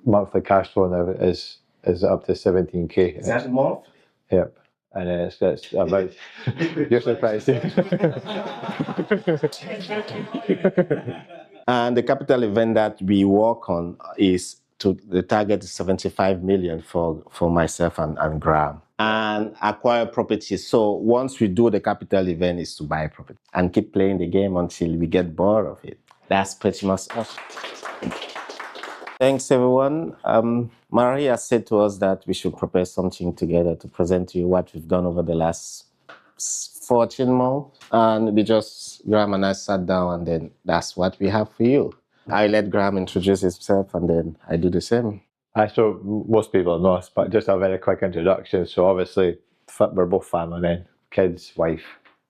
monthly cash flow now is up to 17k. Is that a month? Yep. And it's about. You're surprised. And the capital event that we work on is the target is 75 million for myself and Graham. And acquire properties. So once we do the capital event, is to buy property and keep playing the game until we get bored of it. That's pretty much us. Thanks, everyone. Maria said to us that we should prepare something together to present to you what we've done over the last 14 months. And Graham and I sat down, and then that's what we have for you. I let Graham introduce himself, and then I do the same. So most people know us, but just a very quick introduction. So obviously, we're both family men, kids, wife,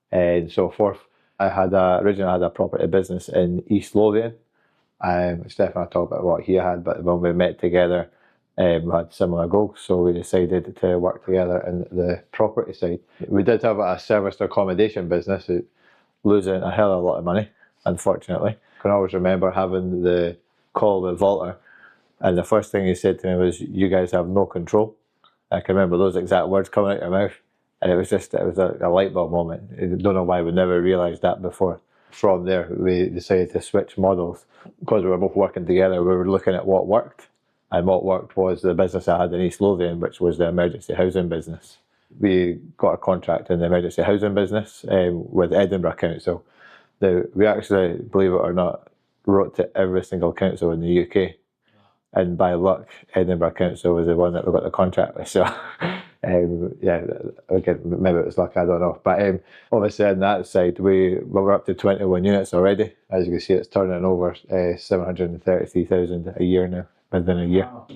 and so forth. I originally had a property business in East Lothian. Stefan talked about what he had, but when we met together, we had similar goals, so we decided to work together in the property side. We did have a serviced accommodation business, losing a hell of a lot of money, unfortunately. I can always remember having the call with Volta, and the first thing he said to me was, "You guys have no control." I can remember those exact words coming out of your mouth, and it was a light bulb moment. I don't know why we never realised that before. From there, we decided to switch models. Because we were both working together, we were looking at what worked. And what worked was the business I had in East Lothian, which was the emergency housing business. We got a contract in the emergency housing business with Edinburgh Council. We actually, believe it or not, wrote to every single council in the UK. And by luck, Edinburgh Council was the one that we got the contract with. So, again, maybe it was luck, I don't know. But obviously on that side, we're up to 21 units already. As you can see, it's turning over 733,000 a year now, within a year. Wow.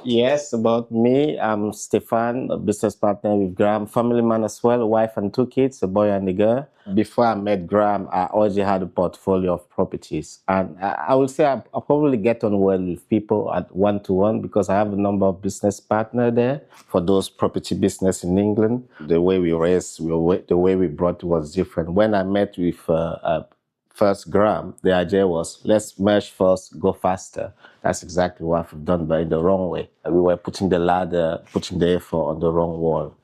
Yes, about me, I'm Stefan, a business partner with Graham, family man as well, wife and 2 kids, a boy and a girl. Before I met Graham, I already had a portfolio of properties. And I would say I probably get on well with people at one-to-one because I have a number of business partners there for those property business in England. The way we raised, the way we brought was different. When I met with first Graham, the idea was, let's merge first, go faster. That's exactly what we've done, but in the wrong way. We were putting the ladder, putting the effort on the wrong wall.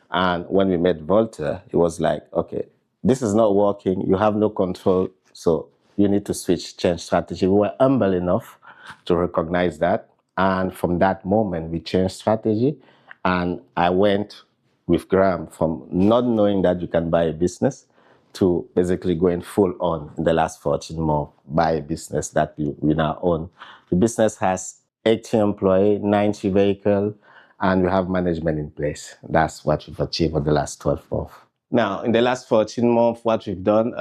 And when we met Volta, it was like, okay, this is not working. You have no control, so you need to change strategy. We were humble enough to recognize that. And from that moment, we changed strategy. And I went with Graham from not knowing that you can buy a business to basically going full on in the last 14 months, buy a business that we now own. The business has 80 employees, 90 vehicles, and we have management in place. That's what we've achieved over the last 12 months. Now, in the last 14 months, what we've done,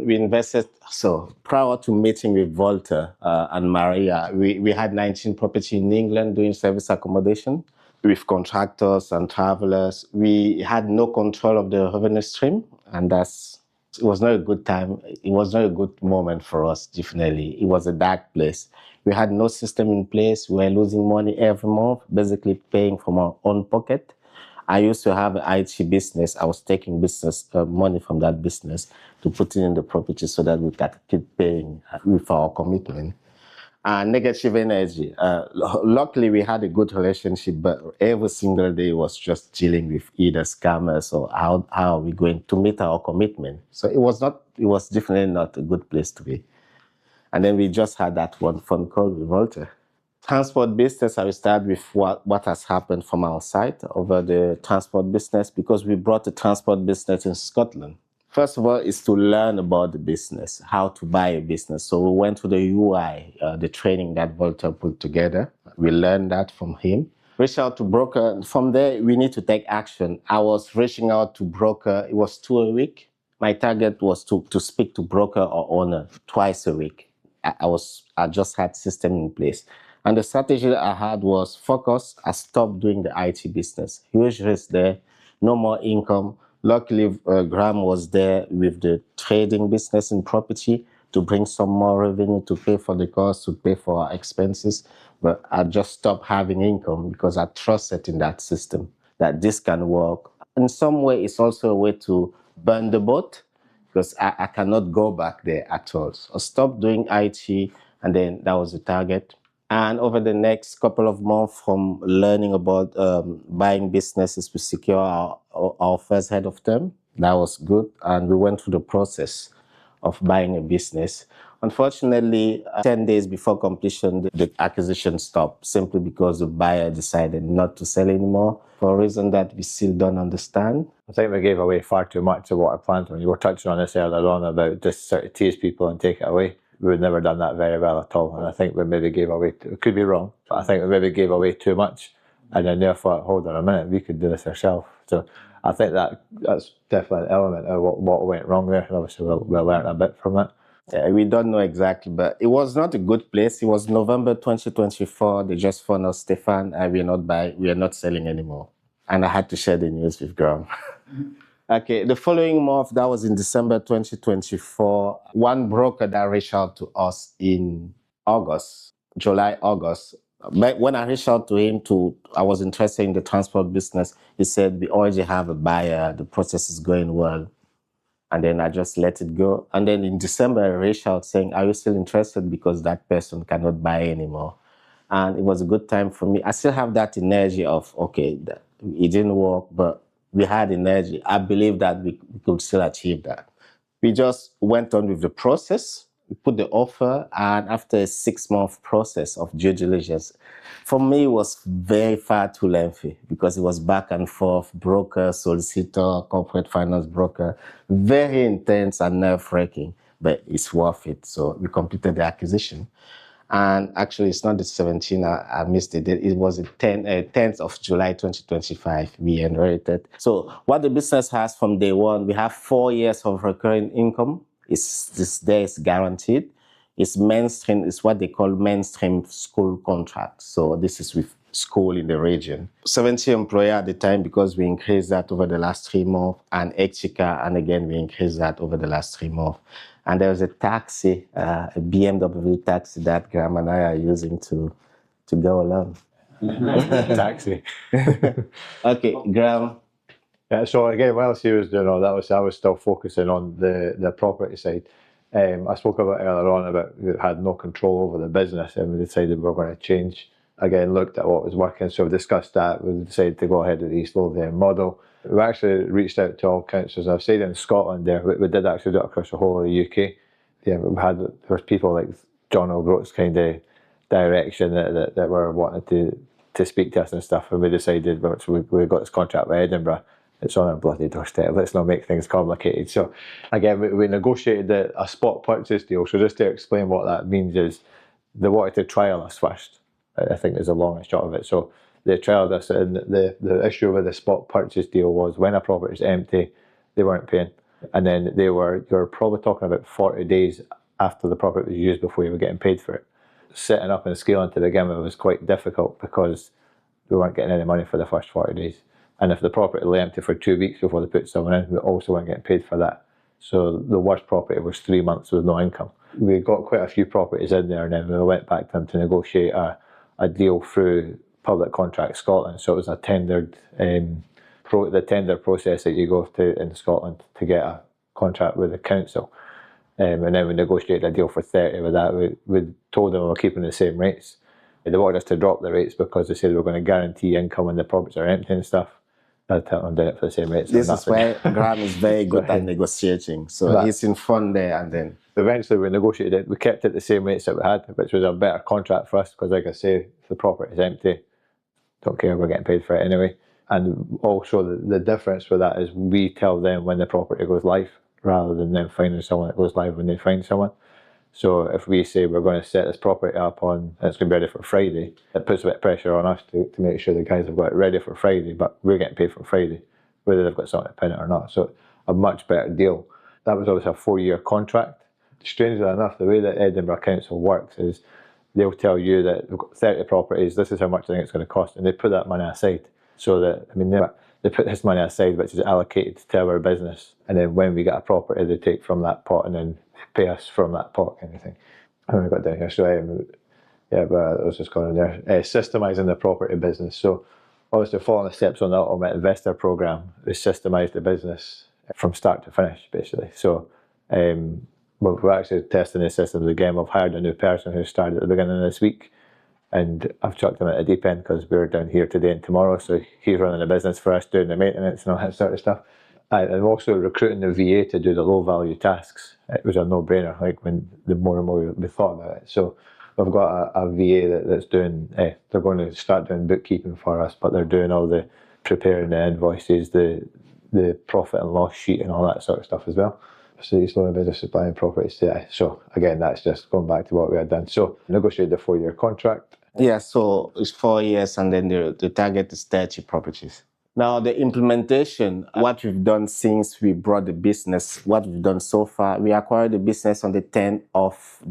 we invested. So prior to meeting with Volta and Maria, we had 19 properties in England doing service accommodation with contractors and travelers. We had no control of the revenue stream, and it was not a good time. It was not a good moment for us, definitely. It was a dark place. We had no system in place. We were losing money every month, basically paying from our own pocket. I used to have an IT business. I was taking business money from that business to put in the property so that we could keep paying with our commitment. Negative energy. Luckily, we had a good relationship, but every single day was just dealing with either scammers or how are we going to meet our commitment. So it was definitely not a good place to be. And then we just had that one phone call with Volta. Transport business, I will start with what has happened from our side over the transport business, because we brought the transport business in Scotland. First of all, is to learn about the business, how to buy a business. So we went to the UI, the training that Volta put together. We learned that from him. Reach out to broker. From there, we need to take action. I was reaching out to broker. It was 2 a week. My target was to speak to broker or owner twice a week. I just had system in place. And the strategy I had was focus. I stopped doing the IT business. Huge risk there, no more income. Luckily, Graham was there with the trading business in property to bring some more revenue, to pay for the cost, to pay for our expenses. But I just stopped having income because I trusted in that system, that this can work. In some way, it's also a way to burn the boat, because I cannot go back there at all. So I stopped doing IT, And then that was the target. And over the next couple of months from learning about buying businesses, we secure our first head of term. That was good. And we went through the process of buying a business. Unfortunately, 10 days before completion, the acquisition stopped simply because the buyer decided not to sell anymore for a reason that we still don't understand. I think we gave away far too much of what our plans were. You were touching on this earlier on about just sort of tease people and take it away. We've never done that very well at all. And I think we maybe gave away, it could be wrong, but I think we maybe gave away too much. And then therefore, hold on a minute, we could do this ourselves. So I think that's definitely an element of what went wrong there. And obviously we'll learn a bit from that. Yeah, we don't know exactly, but it was not a good place. It was November 2024. They just phoned us, Stefan, and we are not selling anymore. And I had to share the news with Graham. Okay, the following month, that was in December 2024, one broker that reached out to us in July, August. But when I reached out to him I was interested in the transport business, he said, we already have a buyer, the process is going well. And then I just let it go. And then in December, I reached out saying, are you still interested? Because that person cannot buy anymore. And it was a good time for me. I still have that energy of, okay, it didn't work, but we had energy. I believe that we could still achieve that. We just went on with the process. We put the offer, and after a 6-month process of due diligence, for me, it was very far too lengthy because it was back and forth, broker, solicitor, corporate finance broker, very intense and nerve-wracking, but it's worth it. So we completed the acquisition. And actually, it's not the 17th, I missed it. It was the 10th of July 2025, we inherited. So what the business has from day one, we have 4 years of recurring income. This day is guaranteed. It's mainstream, it's what they call mainstream school contract. So this is with school in the region. 70 employees at the time because we increased that over the last 3 months, and Exika, and again, we increased that over the last 3 months. And there was a taxi, a BMW taxi that Graham and I are using to go along. Taxi. Okay, Graham. Yeah, so again, while he was doing all that, I was still focusing on the property side. I spoke about earlier on about we had no control over the business, and we decided we were going to change. Again, looked at what was working, so we discussed that. We decided to go ahead with the East Lothian model. We actually reached out to all councils. I've stayed in Scotland there. We did actually do it across the whole of the UK. Yeah, there was people like John O'Groats kind of direction that were wanting to speak to us and stuff, and we decided, well, we got this contract with Edinburgh. It's on our bloody doorstep. Let's not make things complicated. So again, we negotiated a spot purchase deal. So just to explain what that means is they wanted to trial us first. I think is the longest shot of it. So they trialed us, and the issue with the spot purchase deal was when a property is empty, they weren't paying. And then you were probably talking about 40 days after the property was used before you were getting paid for it. Setting up and scaling to begin with was quite difficult because we weren't getting any money for the first 40 days. And if the property lay empty for 2 weeks before they put someone in, we also weren't getting paid for that. So the worst property was 3 months with no income. We got quite a few properties in there, and then we went back to them to negotiate a deal through Public Contract Scotland. So it was a tendered, the tender process that you go through in Scotland to get a contract with the council. And then we negotiated a deal for 30 with that. We told them we were keeping the same rates. They wanted us to drop the rates because they said we were going to guarantee income when the properties are empty and stuff. I tell them I'm doing it for the same rates. This is why Graham is very good at negotiating. So he's in front there, and then eventually we negotiated it. We kept it the same rates that we had, which was a better contract for us because, like I say, if the property is empty, don't care, we're getting paid for it anyway. And also the difference with that is we tell them when the property goes live rather than them finding someone that goes live when they find someone. So if we say we're going to set this property up and it's going to be ready for Friday, it puts a bit of pressure on us to make sure the guys have got it ready for Friday, but we're getting paid for Friday, whether they've got something to pin it or not. So a much better deal. That was obviously a 4-year contract. Strangely enough, the way that Edinburgh Council works is they'll tell you that we've got 30 properties, this is how much I think it's going to cost, and they put that money aside. So that, I mean, they put this money aside, which is allocated to our business, and then when we get a property, they take from that pot and then pay us from that pot, kind of thing. I haven't got down here, so yeah, but I was just going in there. Systemising the property business. So obviously following the steps on the Ultimate Investor Programme, we systemised the business from start to finish, basically. So we're actually testing the systems again. We've hired a new person who started at the beginning of this week, and I've chucked him at a deep end because we're down here today and tomorrow, so he's running the business for us, doing the maintenance and all that sort of stuff. And also recruiting the VA to do the low value tasks. It was a no-brainer, like when the more and more we thought about it. So we've got a VA that's doing, they're going to start doing bookkeeping for us, but they're doing all the preparing the invoices, the profit and loss sheet and all that sort of stuff as well. So he's slowing business supplying properties today. So again, that's just going back to what we had done. So negotiated the 4-year contract. Yeah, so it's 4 years and then the target is 30 properties. Now, the implementation, what we've done since we brought the business, what we've done so far, we acquired the business on the 10th of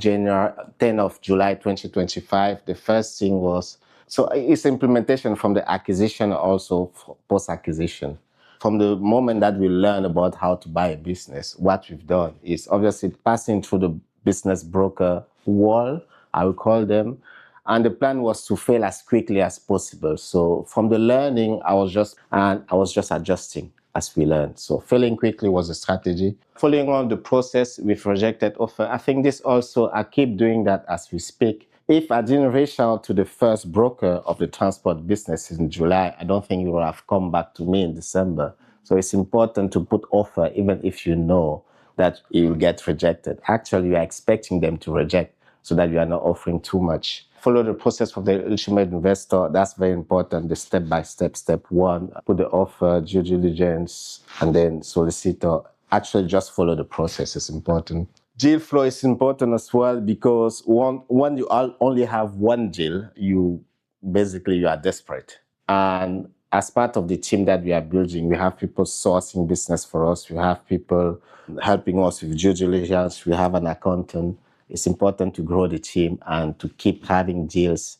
July 2025. The first thing was, so it's implementation from the acquisition, also post-acquisition. From the moment that we learned about how to buy a business, what we've done is obviously passing through the business broker wall, I would call them. And the plan was to fail as quickly as possible. So from the learning, I was just adjusting as we learned. So failing quickly was a strategy. Following on the process with rejected offer, I think this also, I keep doing that as we speak. If I didn't reach out to the first broker of the transport business in July, I don't think you would have come back to me in December. So it's important to put offer even if you know that you will get rejected. Actually, you are expecting them to reject so that you are not offering too much. Follow the process of the ultimate investor. That's very important. The step-by-step, step one, put the offer, due diligence, and then solicitor. Actually, just follow the process. It's important. Deal flow is important as well because when you only have one deal, you are desperate. And as part of the team that we are building, we have people sourcing business for us. We have people helping us with due diligence. We have an accountant. It's important to grow the team and to keep having deals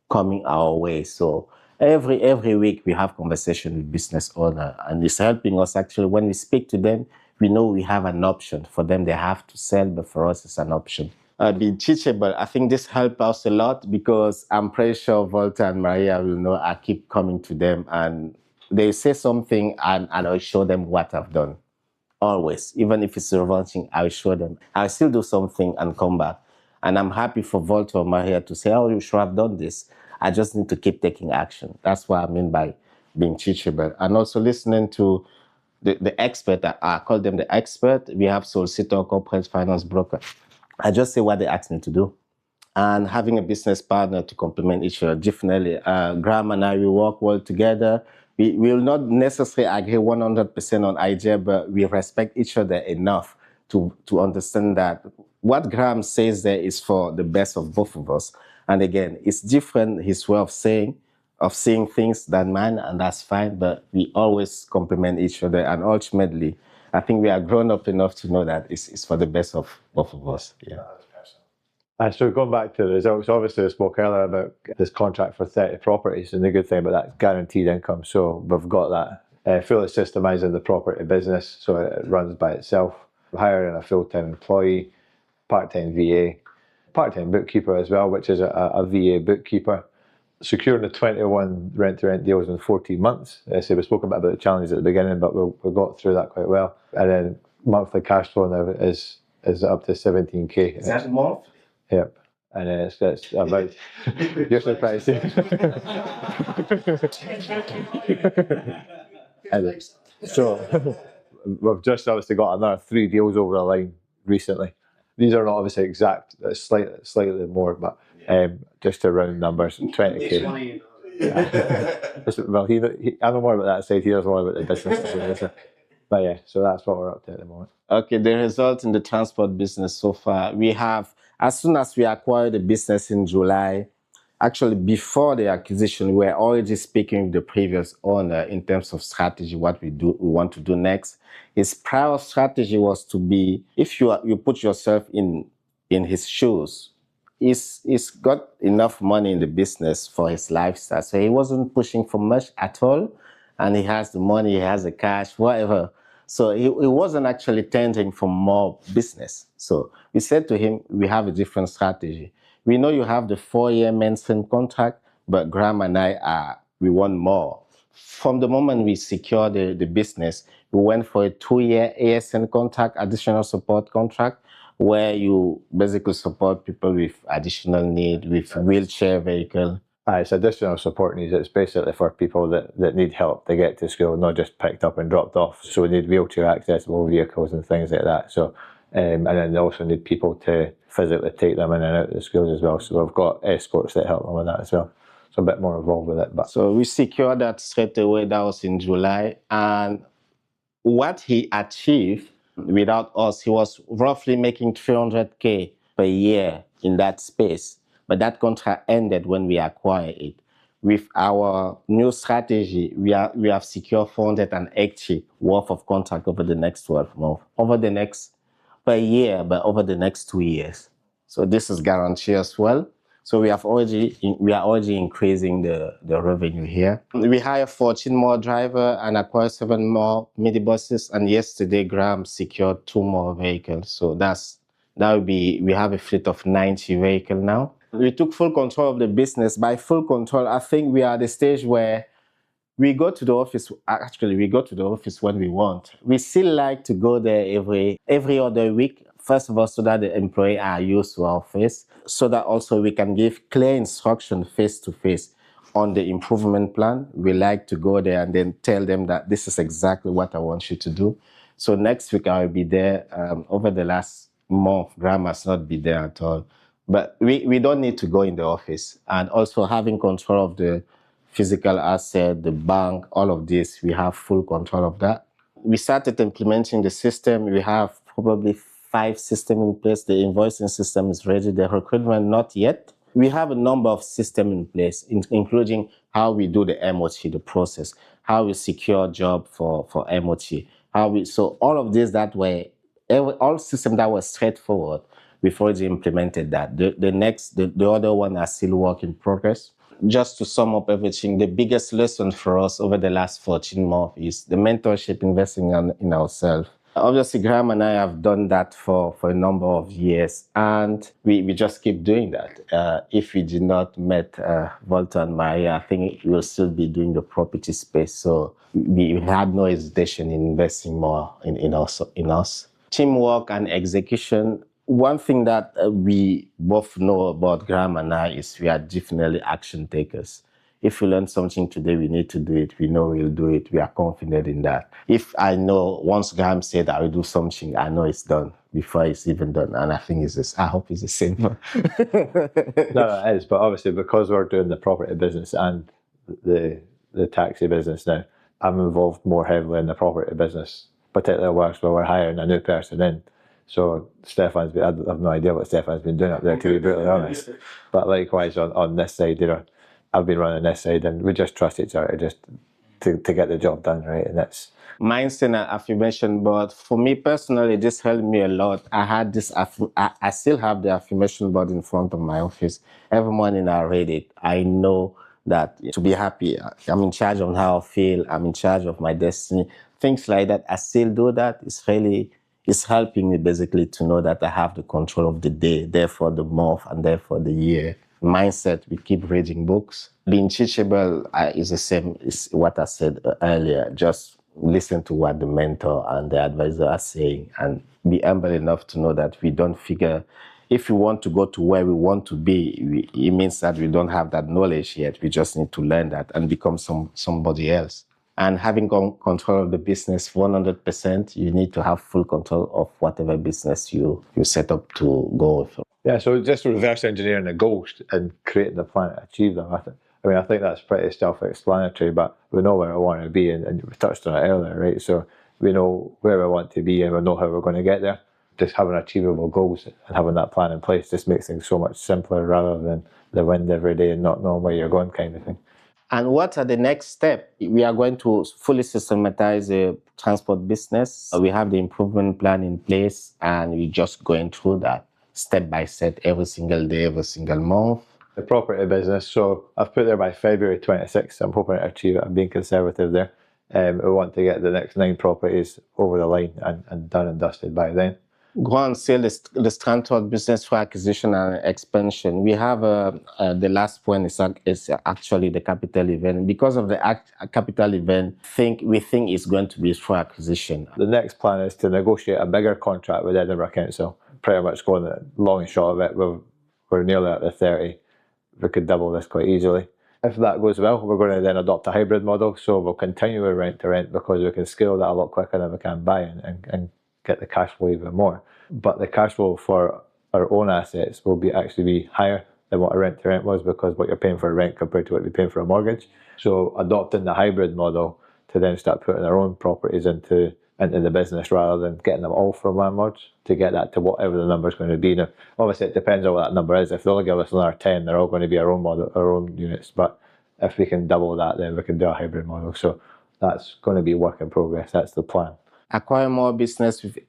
coming our way. So every week we have conversation with business owner, and it's helping us actually. When we speak to them, we know we have an option. For them, they have to sell, but for us, it's an option. Being teachable, I think this helped us a lot because I'm pretty sure Volta and Maria will know I keep coming to them and they say something and I'll show them what I've done. Always, even if it's revolting, I'll show them. I'll still do something and come back. And I'm happy for Volta or Maria to say, oh, you should have done this. I just need to keep taking action. That's what I mean by being teachable. And also listening to the expert, I call them the expert. We have solicitor, corporate finance broker. I just say what they ask me to do. And having a business partner to complement each other, definitely. Graham and I, we work well together. We will not necessarily agree 100% on idea, but we respect each other enough to understand that what Graham says there is for the best of both of us. And again, it's different, his way of seeing things than mine, and that's fine, but we always complement each other. And ultimately, I think we are grown up enough to know that it's for the best of both of us. Yeah. So going back to the results, obviously I spoke earlier about this contract for 30 properties, and the good thing about that is guaranteed income. So we've got that fully systemising the property business, so it runs by itself. We're hiring a full-time employee, part-time VA, part-time bookkeeper as well, which is a VA bookkeeper. Securing the 21 rent-to-rent deals in 14 months. So we spoke about the challenges at the beginning, but we got through that quite well. And then monthly cash flow now is up to 17k. Is that a month? Yep. And then it's about, you're surprised. So we've just obviously got another 3 deals over the line recently. These are not obviously exact, slightly more, but just to round numbers, 20k. Well, I know more about that side, he knows more about the business. But yeah, so that's what we're up to at the moment. Okay, the result in the transport business so far, we have, as soon as we acquired the business in July, actually before the acquisition, we were already speaking with the previous owner in terms of strategy, what we want to do next. His prior strategy was to be, if you put yourself in his shoes, he's got enough money in the business for his lifestyle. So he wasn't pushing for much at all. And he has the money, he has the cash, whatever. So he wasn't actually tending for more business. So we said to him, we have a different strategy. We know you have the 4-year mainframe contract, but Graham and I, we want more. From the moment we secured the business, we went for a 2-year ASN contract, additional support contract. where you basically support people with additional need, with wheelchair vehicle. It's additional support needs. It's basically for people that need help to get to school, not just picked up and dropped off. So we need wheelchair accessible vehicles and things like that. So, and then they also need people to physically take them in and out of the schools as well. So we've got escorts that help them with that as well. So a bit more involved with it. But So we secured that straight away. That was in July. And what he achieved without us, he was roughly making 300K per year in that space. But that contract ended when we acquired it. With our new strategy, we have secured 480 worth of contract over the next 12 months, over the next per year, but over the next 2 years. So this is guaranteed as well. So we are already increasing the revenue here. We hired 14 more drivers and acquired 7 more minibuses. And yesterday, Graham secured 2 more vehicles. So we have a fleet of 90 vehicles now. We took full control of the business. By full control, I think we are at the stage where we go to the office. Actually, we go to the office when we want. We still like to go there every other week. First of all, so that the employees are used to our face, so that also we can give clear instruction face to face on the improvement plan. We like to go there and then tell them that this is exactly what I want you to do. So next week I will be there. Over the last month, Graham has not been there at all. But we don't need to go in the office. And also having control of the physical asset, the bank, all of this, we have full control of that. We started implementing the system. We have probably 5 systems in place. The invoicing system is ready. The recruitment, not yet. We have a number of systems in place, including how we do the MOT, the process, how we secure job for MOT, so all of this all systems that were straightforward, we've already implemented that. The other one are still work in progress. Just to sum up everything, the biggest lesson for us over the last 14 months is the mentorship, investing in ourselves. Obviously, Graham and I have done that for a number of years, and we just keep doing that. If we did not met Volta and Maria, I think we'll still be doing the property space. So we had no hesitation in investing more in us. Teamwork and execution. One thing that we both know about Graham and I is we are definitely action takers. If we learn something today, we need to do it. We know we'll do it. We are confident in that. If I know, once Graham said I will do something, I know it's done before it's even done. And I think I hope it's the same. No, it is. But obviously, because we're doing the property business and the taxi business now, I'm involved more heavily in the property business, particularly where we're hiring a new person in. So I have no idea what Stefan's been doing up there, to be brutally honest. But likewise on this side, I've been running this side, and we just trust each other just to get the job done, right? And that's mindset and affirmation. But for me personally, this helped me a lot. I still have the affirmation board in front of my office. Every morning I read it. I know that to be happy, I'm in charge of how I feel. I'm in charge of my destiny. Things like that. I still do that. It's helping me basically to know that I have the control of the day, therefore the month, and therefore the year. Mindset, we keep reading books. Being teachable is the same as what I said earlier. Just listen to what the mentor and the advisor are saying and be humble enough to know that we don't figure, if we want to go to where we want to be, it means that we don't have that knowledge yet. We just need to learn that and become somebody else. And having control of the business 100%, you need to have full control of whatever business you set up to go with. Yeah, so just reverse engineering the goals and creating the plan to achieve them. I think that's pretty self-explanatory, but we know where we want to be, and we touched on it earlier, right? So we know where we want to be and we know how we're going to get there. Just having achievable goals and having that plan in place just makes things so much simpler rather than the wind every day and not knowing where you're going kind of thing. And what are the next steps? We are going to fully systematize the transport business. We have the improvement plan in place, and we're just going through that step by step every single day, every single month. The property business, so I've put there by February 26th. I'm hoping to achieve it. I'm being conservative there. We want to get the next 9 properties over the line and done and dusted by then. Go and sell the transport business for acquisition and expansion. We have the last point is actually the capital event. Because of the capital event, we think it's going to be for acquisition. The next plan is to negotiate a bigger contract with Edinburgh Council, pretty much going long and short of it. We're nearly at the 30. We could double this quite easily. If that goes well, we're going to then adopt a hybrid model. So we'll continue with rent to rent because we can scale that a lot quicker than we can buy and get the cash flow even more. But the cash flow for our own assets will actually be higher than what a rent to rent was, because what you're paying for a rent compared to what you're paying for a mortgage. So adopting the hybrid model to then start putting our own properties into the business rather than getting them all from landlords, to get that to whatever the number is going to be. Now, obviously, it depends on what that number is. If they only give us another 10, they're all going to be our own units. But if we can double that, then we can do a hybrid model. So that's going to be work in progress. That's the plan. Acquire more business with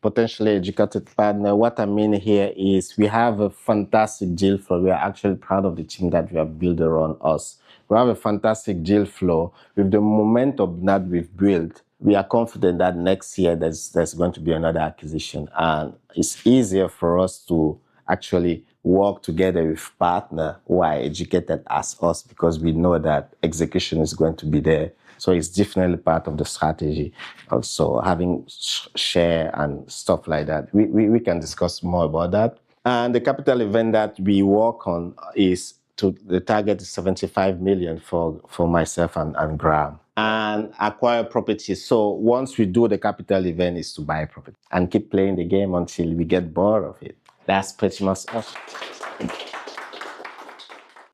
potentially educated partner. What I mean here is we have a fantastic deal flow. We are actually proud of the team that we have built around us. We have a fantastic deal flow. With the momentum that we've built, we are confident that next year there's going to be another acquisition. And it's easier for us to actually work together with partner who are educated as us, because we know that execution is going to be there. So it's definitely part of the strategy. Also having share and stuff like that. We can discuss more about that. And the capital event that we work on is the target is 75 million for myself and Graham. And acquire properties. So once we do the capital event, is to buy property and keep playing the game until we get bored of it. That's pretty much us.